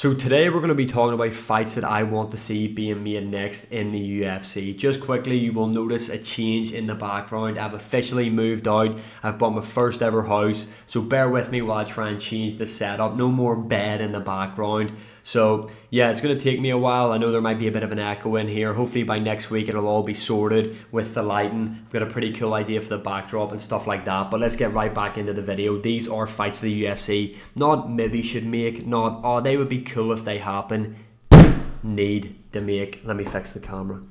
So today we're going to be talking about fights that I want to see being made next in the UFC. Just quickly, you will notice a change in the background. I've officially moved out. I've bought my first ever house. So bear with me while I try and change the setup. No more bed in the background. So yeah, it's going to take me a while. I know there might be a bit of an echo in here. Hopefully by next week it'll all be sorted with the lighting. I've got a pretty cool idea for the backdrop and stuff like that. But let's get right back into the video. These are fights the UFC not maybe should make, not oh they would be cool if they happen. Need to make. Let me fix the camera.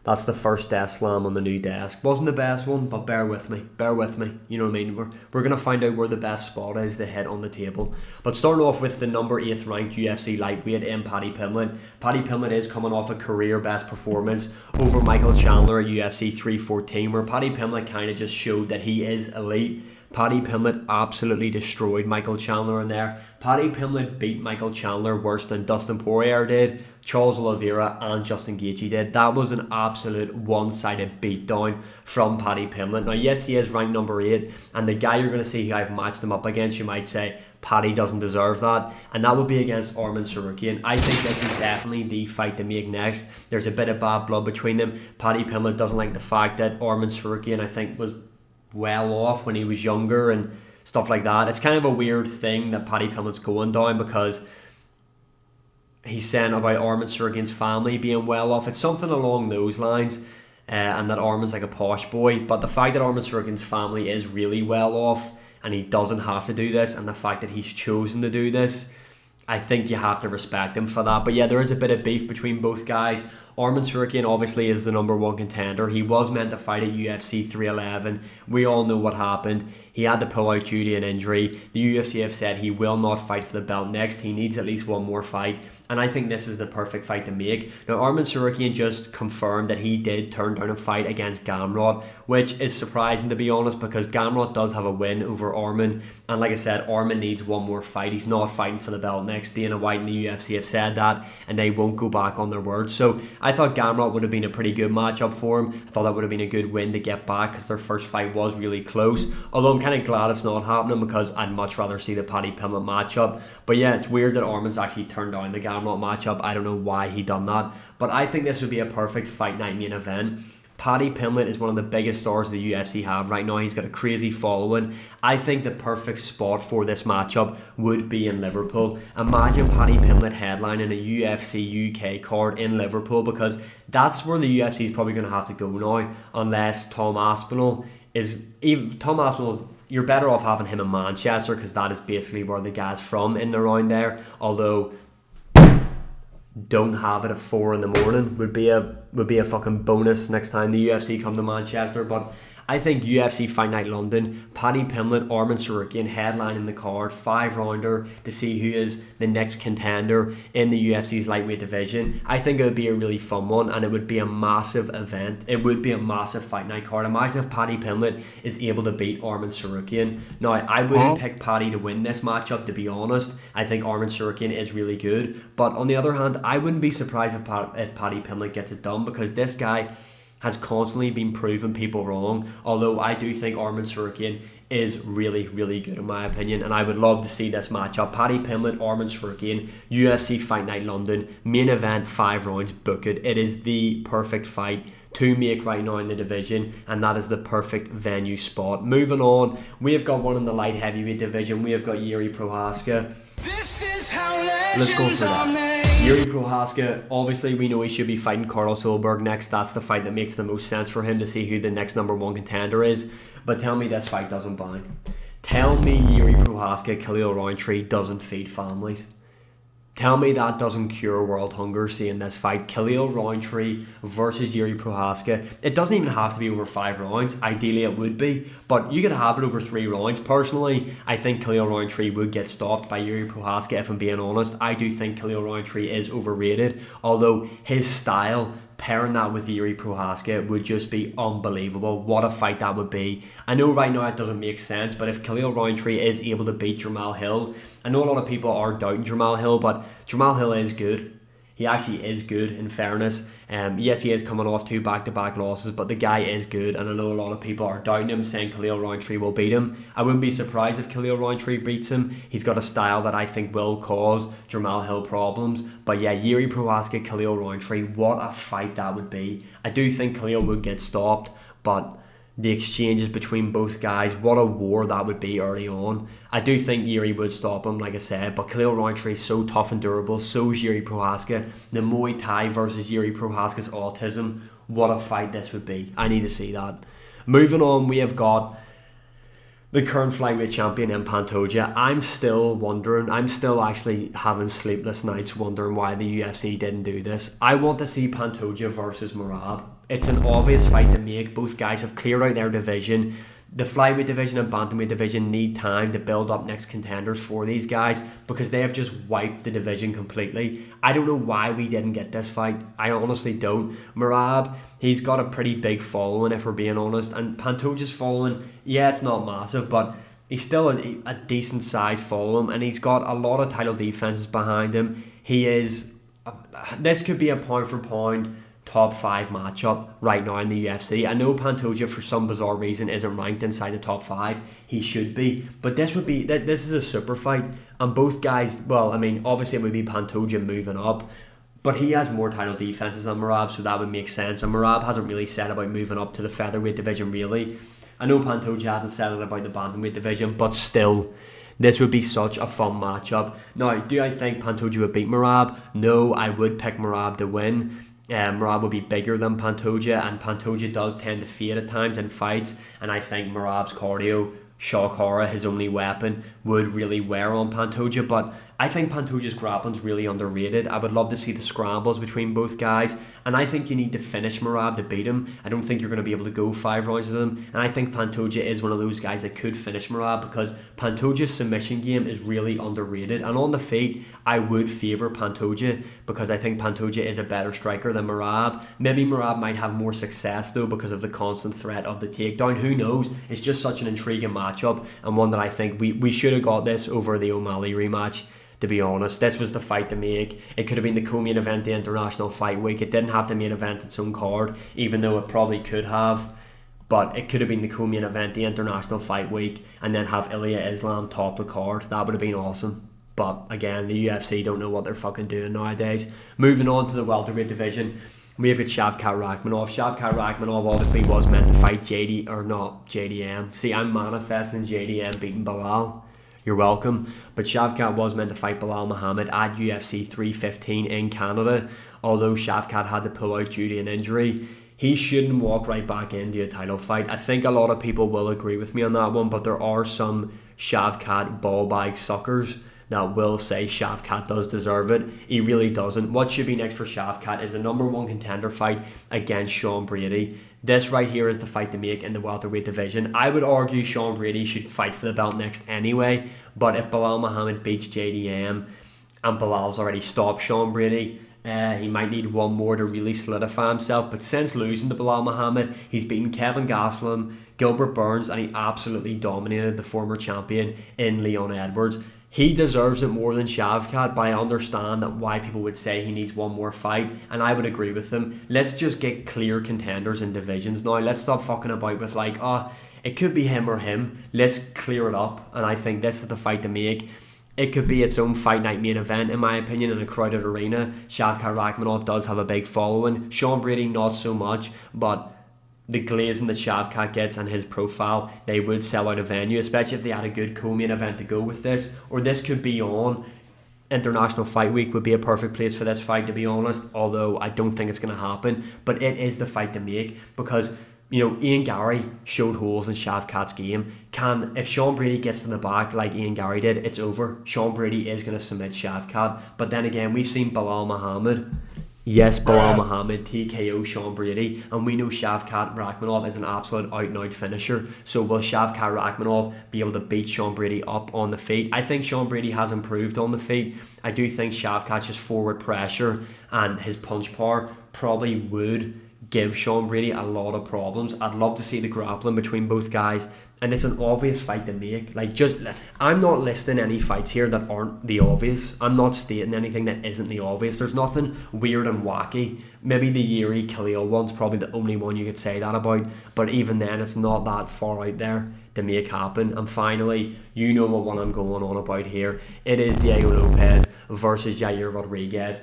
That's the first desk slam on the new desk. Wasn't the best one, but bear with me. Bear with me. You know what I mean? We're going to find out where the best spot is to hit on the table. But starting off with the number 8th ranked UFC lightweight in Paddy Pimblett. Paddy Pimblett is coming off a career best performance over Michael Chandler at UFC 314, where Paddy Pimblett kind of just showed that he is elite. Paddy Pimblett absolutely destroyed Michael Chandler in there. Paddy Pimblett beat Michael Chandler worse than Dustin Poirier did, Charles Oliveira and Justin Gaethje did. That was an absolute one-sided beatdown from Paddy Pimblett. Now yes, he is ranked number 8, and the guy you're going to see who I've matched him up against, you might say, Paddy doesn't deserve that, and that would be against Arman Tsarukyan. I think this is definitely the fight to make next. There's a bit of bad blood between them. Paddy Pimblett doesn't like the fact that Arman Tsarukyan, I think, was well off when he was younger and stuff like that. It's kind of a weird thing that Paddy Pimblett's going down because he's saying about Arman Tsarukyan's family being well off. It's something along those lines, and that Arman's like a posh boy. But the fact that Arman Tsarukyan's family is really well off and he doesn't have to do this, and the fact that he's chosen to do this, I think you have to respect him for that. But yeah, there is a bit of beef between both guys. Arman Tsarukyan obviously is the number 1 contender. He was meant to fight at UFC 311. We all know what happened. He had to pull out due to an injury. The UFC have said he will not fight for the belt next. He needs at least one more fight. And I think this is the perfect fight to make. Now, Arman Tsarukyan just confirmed that he did turn down a fight against Gamrot, which is surprising to be honest, because Gamrot does have a win over Arman. And like I said, Arman needs one more fight. He's not fighting for the belt next. Dana White and the UFC have said that, and they won't go back on their word. So I thought Gamrot would have been a pretty good matchup for him. I thought that would have been a good win to get back because their first fight was really close. Although I'm kind of glad it's not happening because I'd much rather see the Paddy Pimblett matchup. But yeah, it's weird that Arman's actually turned down the Gamrot matchup. I don't know why he done that. But I think this would be a perfect fight night main event. Paddy Pimblett is one of the biggest stars the UFC have right now. He's got a crazy following. I think the perfect spot for this matchup would be in Liverpool. Imagine Paddy Pimblett headlining a UFC UK card in Liverpool, because that's where the UFC is probably going to have to go now, unless Tom Aspinall is... Tom Aspinall, you're better off having him in Manchester because that is basically where the guy's from in and around there. Although... don't have it at 4 in the morning would be a fucking bonus next time the UFC come to Manchester. But I think UFC Fight Night London, Paddy Pimblett, Arman Tsarukyan headlining the card, 5-rounder to see who is the next contender in the UFC's lightweight division. I think it would be a really fun one, and it would be a massive event. It would be a massive fight night card. Imagine if Paddy Pimblett is able to beat Arman Tsarukyan. Now, I wouldn't pick Paddy to win this matchup, to be honest. I think Arman Tsarukyan is really good. But on the other hand, I wouldn't be surprised if Paddy Pimblett gets it done, because this guy has constantly been proving people wrong. Although I do think Arman Tsarukyan is really, really good in my opinion, and I would love to see this matchup. Paddy Pimblett, Arman Tsarukyan, UFC Fight Night London, main event, 5 rounds, book it. It is the perfect fight to make right now in the division, and that is the perfect venue spot. Moving on, we have got one in the light heavyweight division. We have got Jiri Prochazka. Let's go for that. Jiri Prochazka, obviously we know he should be fighting Carlos Ulberg next. That's the fight that makes the most sense for him to see who the next number 1 contender is. But tell me this fight doesn't bang. Tell me Jiri Prochazka, Khalil Rountree doesn't feed families. Tell me that doesn't cure world hunger, seeing this fight. Khalil Rountree versus Jiri Prochazka. It doesn't even have to be over 5 rounds. Ideally it would be, but you could have it over 3 rounds. Personally, I think Khalil Rountree would get stopped by Jiri Prochazka, if I'm being honest. I do think Khalil Rountree is overrated, although his style, pairing that with Jiri Prochazka, would just be unbelievable. What a fight that would be. I know right now it doesn't make sense, but if Khalil Rountree is able to beat Jamal Hill, I know a lot of people are doubting Jamal Hill, but Jamal Hill is good. He actually is good, in fairness. Yes, he is coming off 2 back-to-back losses, but the guy is good, and I know a lot of people are doubting him, saying Khalil Rountree will beat him. I wouldn't be surprised if Khalil Rountree beats him. He's got a style that I think will cause Jamal Hill problems. But yeah, Jiri Prochazka, Khalil Rountree, what a fight that would be. I do think Khalil would get stopped, but the exchanges between both guys, what a war that would be early on. I do think Jiri would stop him, like I said, but Khalil Rountree is so tough and durable, so is Jiri Prochazka. The Muay Thai versus Jiri Prochazka's autism, what a fight this would be. I need to see that. Moving on, we have got the current flyweight champion in Pantoja. I'm still actually having sleepless nights wondering why the UFC didn't do this. I want to see Pantoja versus Merab. It's an obvious fight to make. Both guys have cleared out their division. The flyweight division and bantamweight division need time to build up next contenders for these guys because they have just wiped the division completely. I don't know why we didn't get this fight. I honestly don't. Merab, he's got a pretty big following, if we're being honest, and Pantoja's following, yeah, it's not massive, but he's still a decent sized following, and he's got a lot of title defenses behind him. This could be a pound for pound top 5 matchup right now in the UFC. I know Pantoja, for some bizarre reason, isn't ranked inside the top 5. He should be, but this is a super fight, and both guys, well, I mean, obviously it would be Pantoja moving up, but he has more title defenses than Merab, so that would make sense. And Merab hasn't really said about moving up to the featherweight division, really. I know Pantoja hasn't said it about the bantamweight division, but still, this would be such a fun matchup. Now, do I think Pantoja would beat Merab? No, I would pick Merab to win. Merab would be bigger than Pantoja, and Pantoja does tend to fade at times in fights, and I think Merab's cardio, shock horror, his only weapon, would really wear on Pantoja. But I think Pantoja's grappling's really underrated. I would love to see the scrambles between both guys, and I think you need to finish Merab to beat him. I don't think you're going to be able to go 5 rounds with him, and I think Pantoja is one of those guys that could finish Merab because Pantoja's submission game is really underrated, and on the feet, I would favour Pantoja because I think Pantoja is a better striker than Merab. Maybe Merab might have more success though because of the constant threat of the takedown. Who knows? It's just such an intriguing matchup, and one that I think we should have got this over the O'Malley rematch. To be honest, this was the fight to make. It could have been the co-main event, the International Fight Week. It didn't have to main event its own card, even though it probably could have. But it could have been the co-main event, the International Fight Week, and then have Ilya Islam top the card. That would have been awesome. But again, the UFC don't know what they're fucking doing nowadays. Moving on to the welterweight division, we have got Shavkat Rakhmonov. Shavkat Rakhmonov obviously was meant to fight JDM. See, I'm manifesting JDM beating Bilal. You're welcome. But Shavkat was meant to fight Bilal Muhammad at UFC 315 in Canada. Although Shavkat had to pull out due to an injury, he shouldn't walk right back into a title fight. I think a lot of people will agree with me on that one, but there are some Shavkat ball bag suckers that will say Shavkat does deserve it. He really doesn't. What should be next for Shavkat is a number 1 contender fight against Sean Brady. This right here is the fight to make in the welterweight division. I would argue Sean Brady should fight for the belt next anyway, but if Bilal Muhammad beats JDM and Bilal's already stopped Sean Brady, he might need one more to really solidify himself. But since losing to Bilal Muhammad, he's beaten Kevin Gastelum, Gilbert Burns, and he absolutely dominated the former champion in Leon Edwards. He deserves it more than Shavkat, but I understand that why people would say he needs one more fight, and I would agree with them. Let's just get clear contenders in divisions now. Let's stop fucking about with it could be him or him. Let's clear it up, and I think this is the fight to make. It could be its own fight night main event, in my opinion, in a crowded arena. Shavkat Rakhmonov does have a big following. Sean Brady, not so much, but the glazing that Shavkat gets and his profile, they would sell out a venue, especially if they had a good co-main event to go with this. Or this could be on International Fight Week would be a perfect place for this fight, to be honest, although I don't think it's going to happen. But it is the fight to make because, Ian Gary showed holes in Shavkat's game. If Sean Brady gets to the back like Ian Gary did, it's over. Sean Brady is going to submit Shavkat. But then again, we've seen Bilal Muhammad. Yes, Bilal Muhammad TKO Sean Brady, and we know Shavkat Rakhmonov is an absolute out-and-out finisher. So will Shavkat Rakhmonov be able to beat Sean Brady up on the feet? I think Sean Brady has improved on the feet. I do think Shavkat's just forward pressure and his punch power probably would give Sean Brady a lot of problems. I'd love to see the grappling between both guys and it's an obvious fight to make. I'm not listing any fights here that aren't the obvious. I'm not stating anything that isn't the obvious. There's nothing weird and wacky. Maybe the Jiri Khalil one's probably the only one you could say that about, but even then it's not that far out there to make happen. And finally, you know what one I'm going on about here. It is Diego Lopes versus Yair Rodriguez.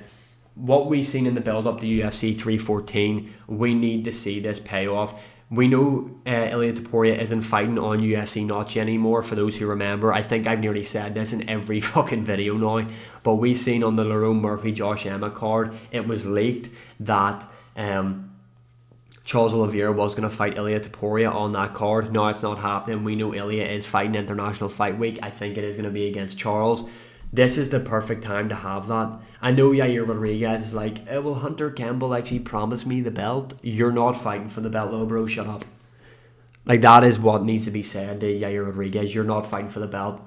What we've seen in the build-up to UFC 314, we need to see this pay off. We know Ilia Topuria isn't fighting on UFC Notch anymore, for those who remember. I think I've nearly said this in every fucking video now, but we seen on the Lerone Murphy-Josh Emmett card, it was leaked that Charles Oliveira was going to fight Ilia Topuria on that card. Now it's not happening. We know Ilia is fighting International Fight Week. I think it is going to be against Charles. This is the perfect time to have that. I know Yair Rodriguez is like, will Hunter Campbell actually promise me the belt? You're not fighting for the belt, little bro, shut up. That is what needs to be said to Yair Rodriguez. You're not fighting for the belt.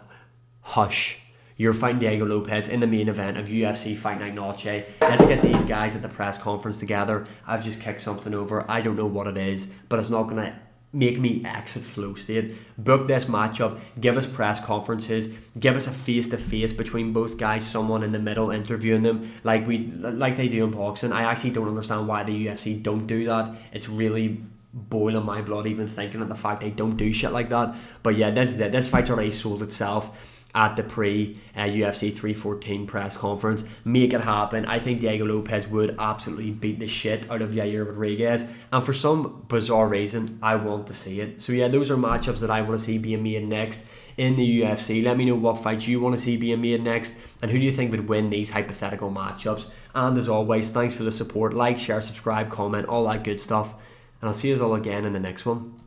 Hush. You're fighting Diego Lopes in the main event of UFC Fight Night Noche. Let's get these guys at the press conference together. I've just kicked something over. I don't know what it is, but it's not going to make me exit Flow State. Book this matchup, give us press conferences, give us a face-to-face between both guys, someone in the middle interviewing them like they do in boxing. I actually don't understand why the UFC don't do that. It's really boiling my blood even thinking of the fact they don't do shit like that. But yeah, this is it. This fight's already sold itself at the pre-UFC 314 press conference. Make it happen. I think Diego Lopes would absolutely beat the shit out of Yair Rodriguez, and for some bizarre reason I want to see it. So yeah, those are matchups that I want to see being made next in the UFC. Let me know what fights you want to see being made next, and who do you think would win these hypothetical matchups. And as always, thanks for the support. Like, share, subscribe, comment, all that good stuff, and I'll see you all again in the next one.